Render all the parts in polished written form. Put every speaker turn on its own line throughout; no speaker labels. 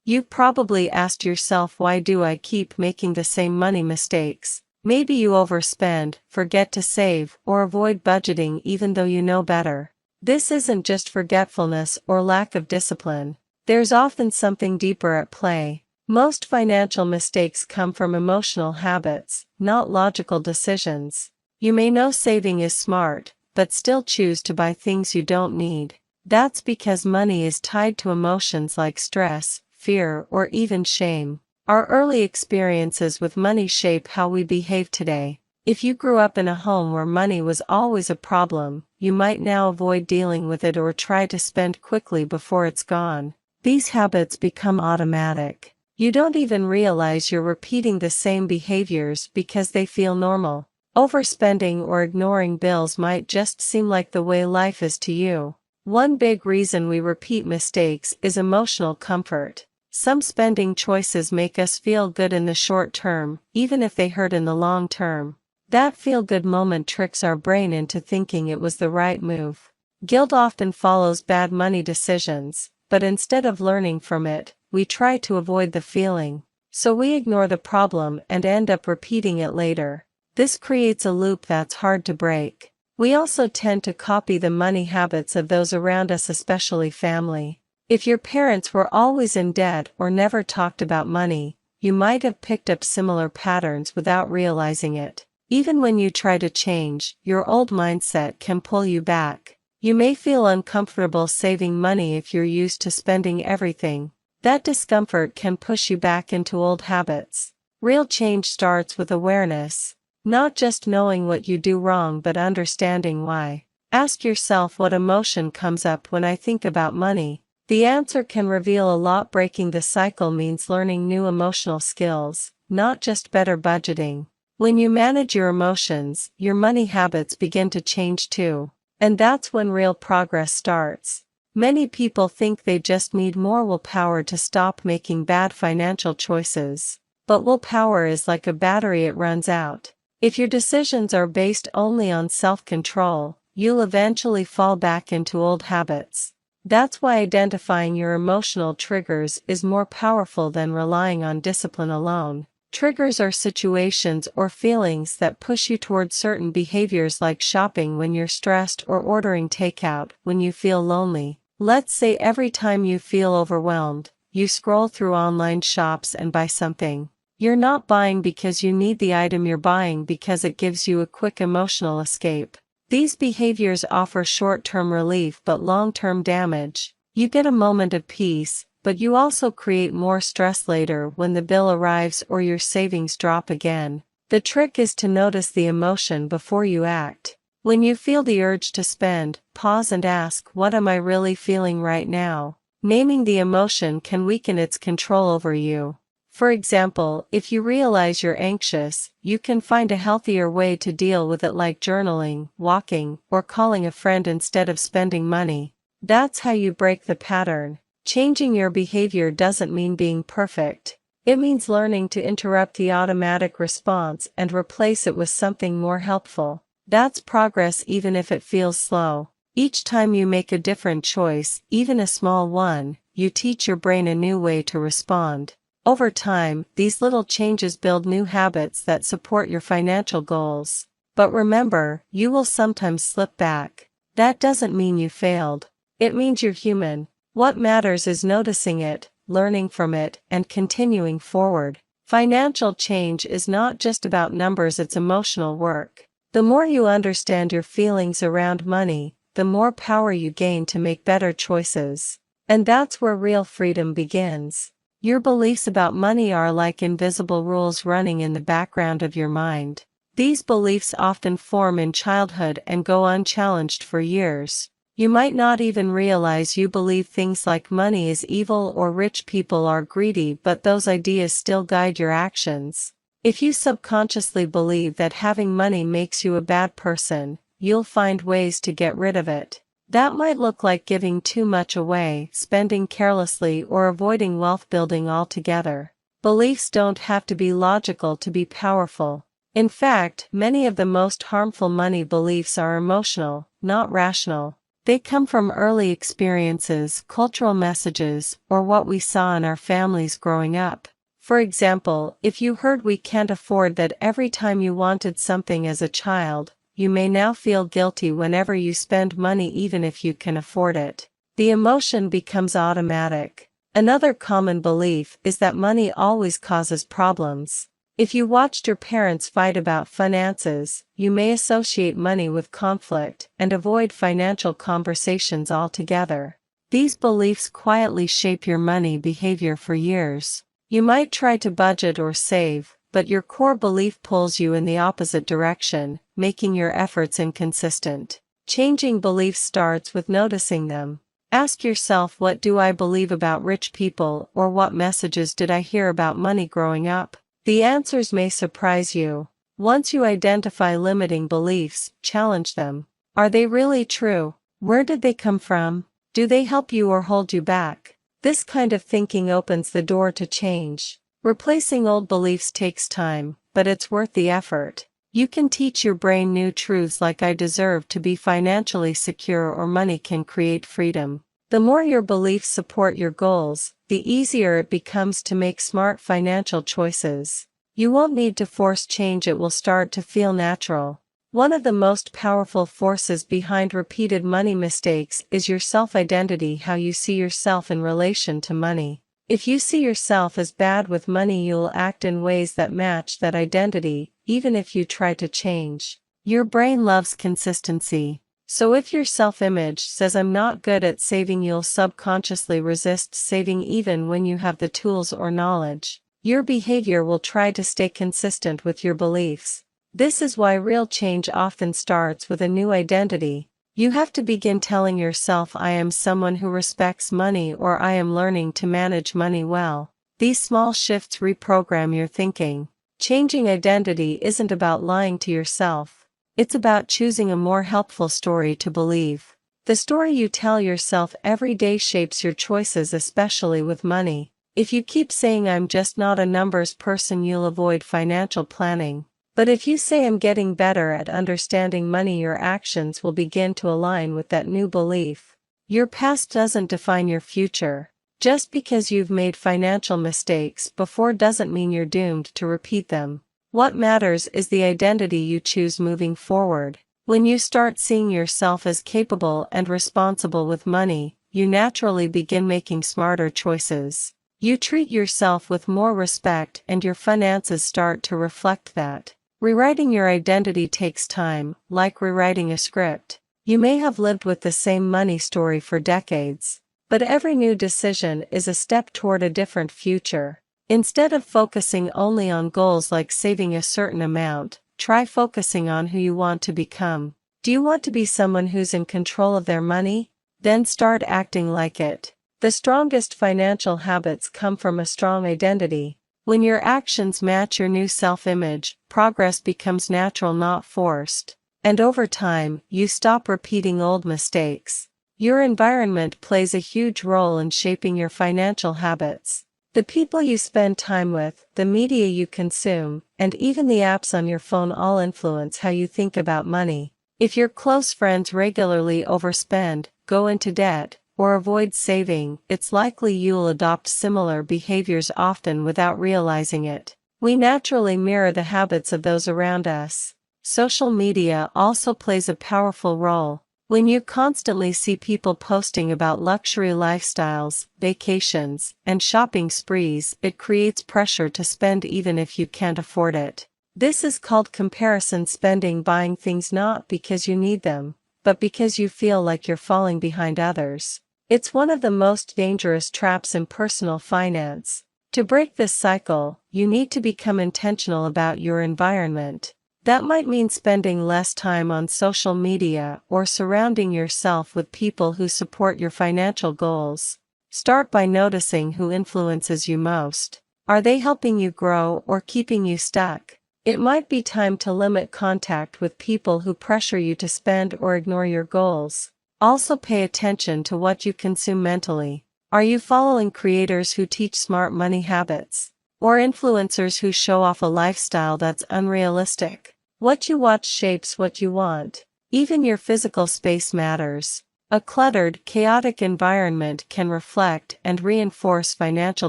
You've probably asked yourself, why do I keep making the same money mistakes? Maybe you overspend, forget to save, or avoid budgeting even though you know better. This isn't just forgetfulness or lack of discipline. There's often something deeper at play. Most financial mistakes come from emotional habits, not logical decisions. You may know saving is smart, but still choose to buy things you don't need. That's because money is tied to emotions like stress, fear, or even shame. Our early experiences with money shape how we behave today. If you grew up in a home where money was always a problem, you might now avoid dealing with it or try to spend quickly before it's gone. These habits become automatic. You don't even realize you're repeating the same behaviors because they feel normal. Overspending or ignoring bills might just seem like the way life is to you. One big reason we repeat mistakes is emotional comfort. Some spending choices make us feel good in the short term, even if they hurt in the long term. That feel-good moment tricks our brain into thinking it was the right move. Guilt often follows bad money decisions, but instead of learning from it, we try to avoid the feeling. So we ignore the problem and end up repeating it later. This creates a loop that's hard to break. We also tend to copy the money habits of those around us, especially family. If your parents were always in debt or never talked about money, you might have picked up similar patterns without realizing it. Even when you try to change, your old mindset can pull you back. You may feel uncomfortable saving money if you're used to spending everything. That discomfort can push you back into old habits. Real change starts with awareness. Not just knowing what you do wrong but understanding why. Ask yourself, what emotion comes up when I think about money? The answer can reveal a lot. Breaking the cycle means learning new emotional skills, not just better budgeting. When you manage your emotions, your money habits begin to change too. And that's when real progress starts. Many people think they just need more willpower to stop making bad financial choices. But willpower is like a battery, it runs out. If your decisions are based only on self-control, you'll eventually fall back into old habits. That's why identifying your emotional triggers is more powerful than relying on discipline alone. Triggers are situations or feelings that push you toward certain behaviors, like shopping when you're stressed or ordering takeout when you feel lonely. Let's say every time you feel overwhelmed, you scroll through online shops and buy something. You're not buying because you need the item, you're buying because it gives you a quick emotional escape. These behaviors offer short-term relief but long-term damage. You get a moment of peace, but you also create more stress later when the bill arrives or your savings drop again. The trick is to notice the emotion before you act. When you feel the urge to spend, pause and ask, what am I really feeling right now? Naming the emotion can weaken its control over you. For example, if you realize you're anxious, you can find a healthier way to deal with it, like journaling, walking, or calling a friend instead of spending money. That's how you break the pattern. Changing your behavior doesn't mean being perfect. It means learning to interrupt the automatic response and replace it with something more helpful. That's progress, even if it feels slow. Each time you make a different choice, even a small one, you teach your brain a new way to respond. Over time, these little changes build new habits that support your financial goals. But remember, you will sometimes slip back. That doesn't mean you failed. It means you're human. What matters is noticing it, learning from it, and continuing forward. Financial change is not just about numbers, it's emotional work. The more you understand your feelings around money, the more power you gain to make better choices. And that's where real freedom begins. Your beliefs about money are like invisible rules running in the background of your mind. These beliefs often form in childhood and go unchallenged for years. You might not even realize you believe things like money is evil or rich people are greedy, but those ideas still guide your actions. If you subconsciously believe that having money makes you a bad person, you'll find ways to get rid of it. That might look like giving too much away, spending carelessly, or avoiding wealth building altogether. Beliefs don't have to be logical to be powerful. In fact, many of the most harmful money beliefs are emotional, not rational. They come from early experiences, cultural messages, or what we saw in our families growing up. For example, if you heard "we can't afford that" every time you wanted something as a child, you may now feel guilty whenever you spend money even if you can afford it. The emotion becomes automatic. Another common belief is that money always causes problems. If you watched your parents fight about finances, you may associate money with conflict and avoid financial conversations altogether. These beliefs quietly shape your money behavior for years. You might try to budget or save, but your core belief pulls you in the opposite direction, making your efforts inconsistent. Changing beliefs starts with noticing them. Ask yourself, what do I believe about rich people, or what messages did I hear about money growing up? The answers may surprise you. Once you identify limiting beliefs, challenge them. Are they really true? Where did they come from? Do they help you or hold you back? This kind of thinking opens the door to change. Replacing old beliefs takes time, but it's worth the effort. You can teach your brain new truths like "I deserve to be financially secure" or "money can create freedom." The more your beliefs support your goals, the easier it becomes to make smart financial choices. You won't need to force change, it will start to feel natural. One of the most powerful forces behind repeated money mistakes is your self-identity, how you see yourself in relation to money. If you see yourself as bad with money, you'll act in ways that match that identity, even if you try to change. Your brain loves consistency. So if your self-image says "I'm not good at saving," you'll subconsciously resist saving even when you have the tools or knowledge. Your behavior will try to stay consistent with your beliefs. This is why real change often starts with a new identity. You have to begin telling yourself, "I am someone who respects money," or "I am learning to manage money well." These small shifts reprogram your thinking. Changing identity isn't about lying to yourself. It's about choosing a more helpful story to believe. The story you tell yourself every day shapes your choices, especially with money. If you keep saying "I'm just not a numbers person," you'll avoid financial planning. But if you say "I'm getting better at understanding money," your actions will begin to align with that new belief. Your past doesn't define your future. Just because you've made financial mistakes before doesn't mean you're doomed to repeat them. What matters is the identity you choose moving forward. When you start seeing yourself as capable and responsible with money, you naturally begin making smarter choices. You treat yourself with more respect, and your finances start to reflect that. Rewriting your identity takes time, like rewriting a script. You may have lived with the same money story for decades, but every new decision is a step toward a different future. Instead of focusing only on goals like saving a certain amount, try focusing on who you want to become. Do you want to be someone who's in control of their money? Then start acting like it. The strongest financial habits come from a strong identity. When your actions match your new self-image, progress becomes natural, not forced. And over time, you stop repeating old mistakes. Your environment plays a huge role in shaping your financial habits. The people you spend time with, the media you consume, and even the apps on your phone all influence how you think about money. If your close friends regularly overspend, go into debt, or avoid saving, it's likely you'll adopt similar behaviors, often without realizing it. We naturally mirror the habits of those around us. Social media also plays a powerful role. When you constantly see people posting about luxury lifestyles, vacations, and shopping sprees, it creates pressure to spend even if you can't afford it. This is called comparison spending, buying things not because you need them, but because you feel like you're falling behind others. It's one of the most dangerous traps in personal finance. To break this cycle, you need to become intentional about your environment. That might mean spending less time on social media or surrounding yourself with people who support your financial goals. Start by noticing who influences you most. Are they helping you grow or keeping you stuck? It might be time to limit contact with people who pressure you to spend or ignore your goals. Also pay attention to what you consume mentally. Are you following creators who teach smart money habits? Or influencers who show off a lifestyle that's unrealistic? What you watch shapes what you want. Even your physical space matters. A cluttered, chaotic environment can reflect and reinforce financial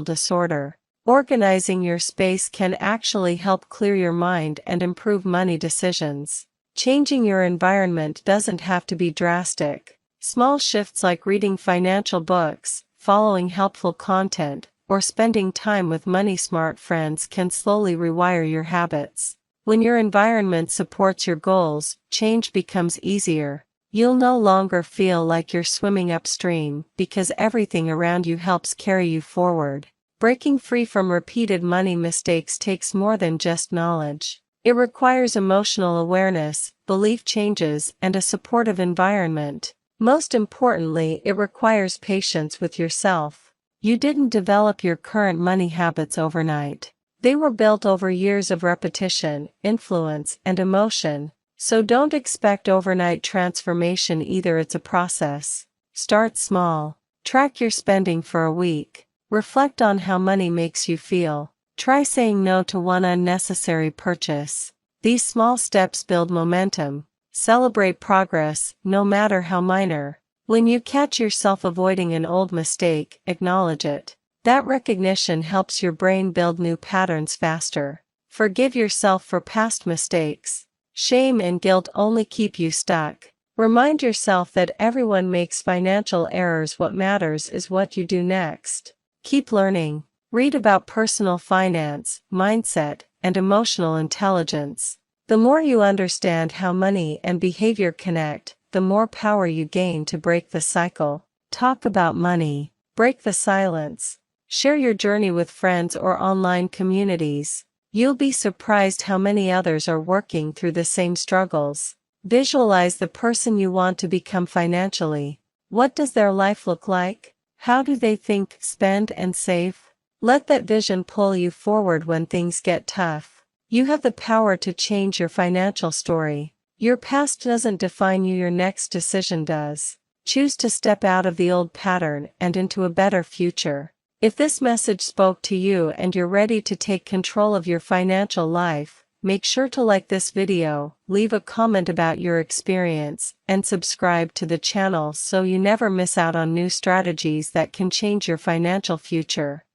disorder. Organizing your space can actually help clear your mind and improve money decisions. Changing your environment doesn't have to be drastic. Small shifts like reading financial books, following helpful content, or spending time with money-smart friends can slowly rewire your habits. When your environment supports your goals, change becomes easier. You'll no longer feel like you're swimming upstream because everything around you helps carry you forward. Breaking free from repeated money mistakes takes more than just knowledge. It requires emotional awareness, belief changes, and a supportive environment. Most importantly, it requires patience with yourself. You didn't develop your current money habits overnight. They were built over years of repetition, influence, and emotion. So don't expect overnight transformation either. It's a process. Start small. Track your spending for a week. Reflect on how money makes you feel. Try saying no to one unnecessary purchase. These small steps build momentum. Celebrate progress, no matter how minor. When you catch yourself avoiding an old mistake, acknowledge it. That recognition helps your brain build new patterns faster. Forgive yourself for past mistakes. Shame and guilt only keep you stuck. Remind yourself that everyone makes financial errors. What matters is what you do next. Keep learning. Read about personal finance, mindset, and emotional intelligence. The more you understand how money and behavior connect, the more power you gain to break the cycle. Talk about money. Break the silence. Share your journey with friends or online communities. You'll be surprised how many others are working through the same struggles. Visualize the person you want to become financially. What does their life look like? How do they think, spend, and save? Let that vision pull you forward when things get tough. You have the power to change your financial story. Your past doesn't define you, your next decision does. Choose to step out of the old pattern and into a better future. If this message spoke to you and you're ready to take control of your financial life, make sure to like this video, leave a comment about your experience, and subscribe to the channel so you never miss out on new strategies that can change your financial future.